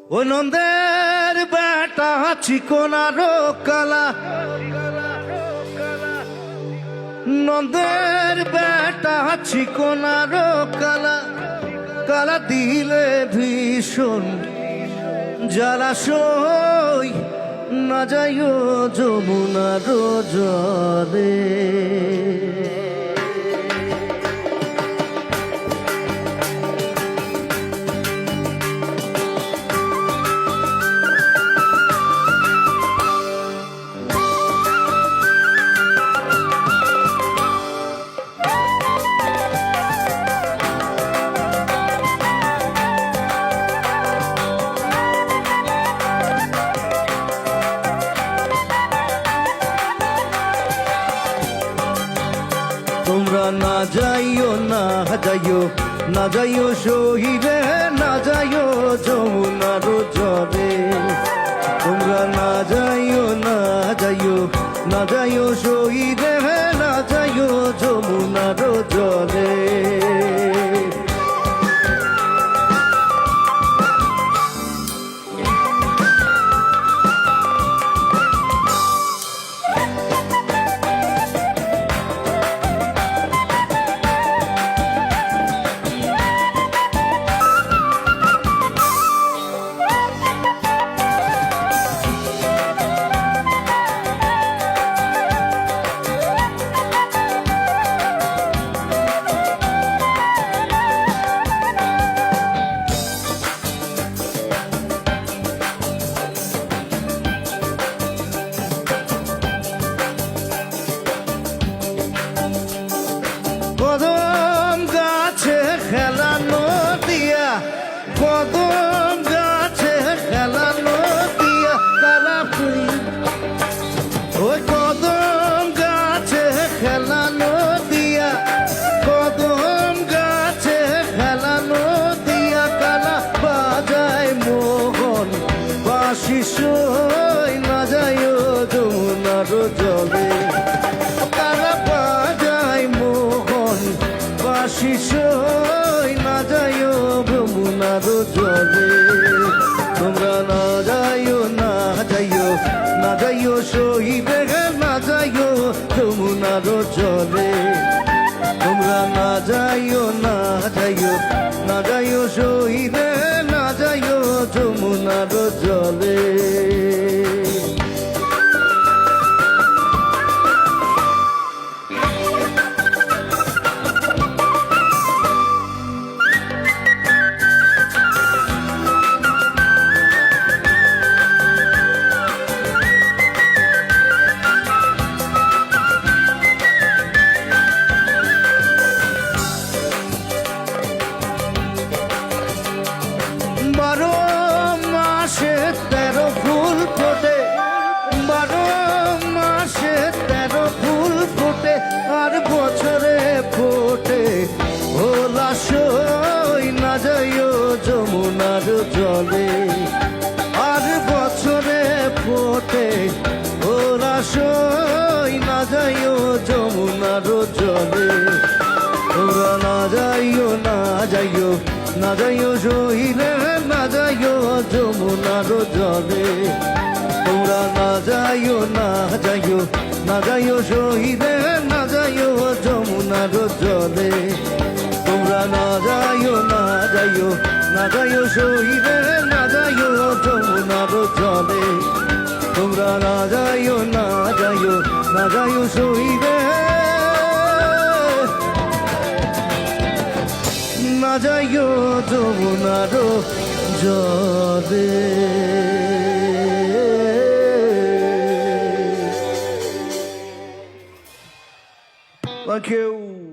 ও নন্দের বেটা চিকনারো কালা, নন্দের বেটা চিকনারো কালা, কালা দিলে ভীষণ জলাশয় না যাইও যমুনার জলে। তোমরা না যাইও না যাইও না যাইও শহীদে, না যাইও যমুনার জলে। তোমরা না যাইও না যাইও না যাইও শহীদে, না যাইও যমুনার জলে। কদম গাছে খেলানো দিয়া, কদম গাছে খেলানো দিয়া কালা ফুল, ওই কদম গাছে খেলানো দিয়া, কদম গাছে খেলানো দিয়া কালা বাজায় মোহন বাঁশি সই না যায় যমুনার জলে। কালা বাজায় মোহন বাঁশি সই না যায় যমুনার জলে। তোমরা না যাইও না যাইও না যাইও শহীদে, না যাইও যমুনার জলে। তোমরা না যাইও না যাইও না যাইও শহীদে, না যাইও যমুনার জলে। বারো মাসে 13 ফুল ফোটে, 12 মাসে 13 ফুল ফোটে, আর বছরে ফোটে ভোলা সই না যাইও যমুনার জলে। আর বছরে ফোটে ভোলা সই না যাইও যমুনার জলে। তোমরা না যাইও না যাইও না যাইও শহীদে, না যাইও যমুনার জলে। তোমরা না যাইও না যাইও না যাইও শহীদে, না যাইও যমুনার জলে। তোমরা না যাইও না যাইও না যাইও শহীদে, না যাইও যমুনার জলে। তোমরা না যাইও না যাইও না যাইও শহীদে, না যাইও যমুনার জলে। Thank you.